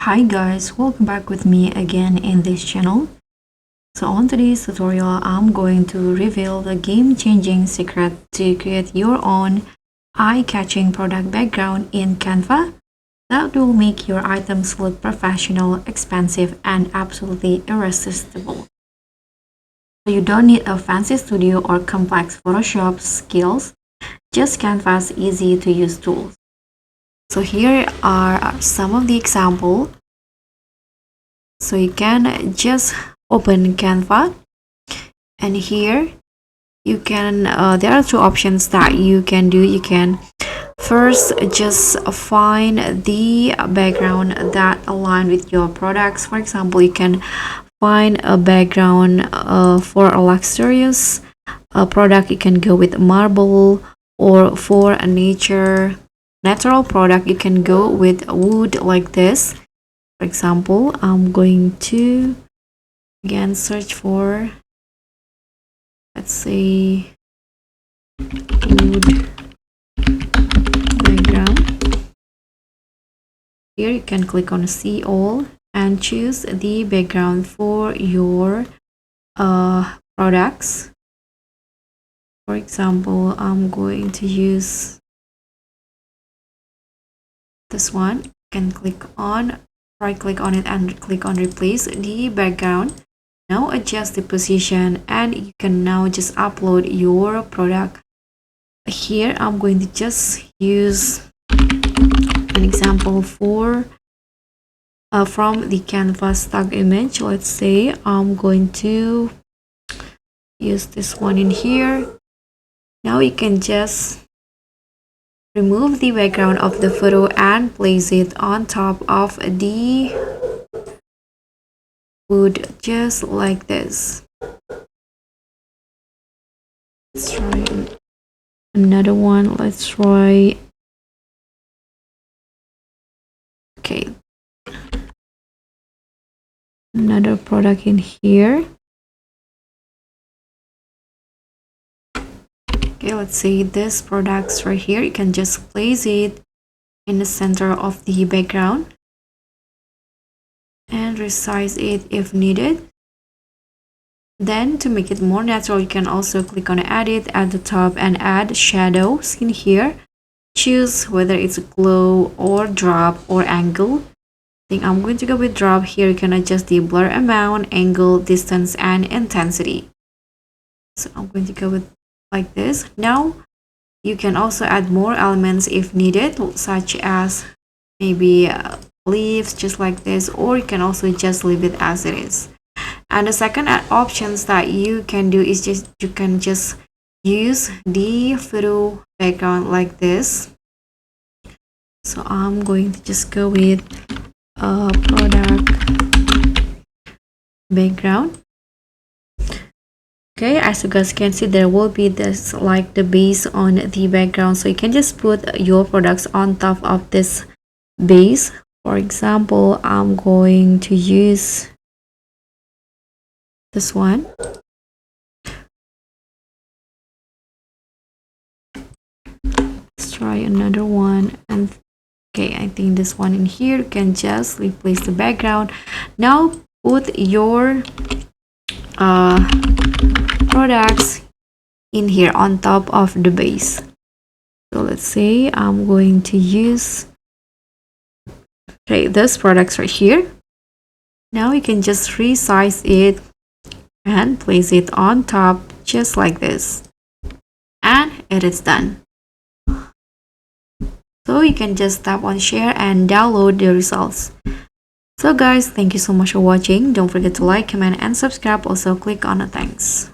Hi guys, welcome back with me again in this channel. So on today's tutorial, I'm going to reveal the game-changing secret to create your own eye-catching product background in Canva that will make your items look professional, expensive, and absolutely irresistible. So you don't need a fancy studio or complex Photoshop skills, just Canva's easy-to-use tools. So here are some of the examples. So you can just open Canva, and here you can there are two options that you can do. You can first just find the background that align with your products. For example, you can find a background for a luxurious product. You can go with marble, or for a natural product you can go with wood like this. For example, I'm going to again search for, let's say, wood background. Here you can click on see all and choose the background for your products. For example, I'm going to use this one. You can right click on it and click on replace the background. Now adjust the position, and you can now just upload your product. Here I'm going to just use an example for from the Canva stock image. Let's say I'm going to use this one in here. Now you can just remove the background of the photo and place it on top of the wood, just like this. Let's try another one. Let's try, okay, another product in here. Okay, let's say this products right here. You can just place it in the center of the background and resize it if needed. Then to make it more natural, you can also click on edit at the top and add shadows in here. Choose whether it's glow or drop or angle. I think I'm going to go with drop. Here you can adjust the blur amount, angle, distance, and intensity. So I'm going to go with like this. Now you can also add more elements if needed, such as maybe leaves, just like this, or you can also just leave it as it is. And the second options that you can do is you can just use the photo background like this. So I'm going to just go with a product background. Okay, as you guys can see, there will be this like the base on the background, so you can just put your products on top of this base. For example, I'm going to use this one. Let's try another one. And okay, I think this one in here. You can just replace the background. Now put your products in here on top of the base. So let's say I'm going to use, okay, this products right here. Now you can just resize it and place it on top, just like this, and it is done. So you can just tap on share and download the results. So guys, thank you so much for watching. Don't forget to like, comment, and subscribe. Also click on the thanks.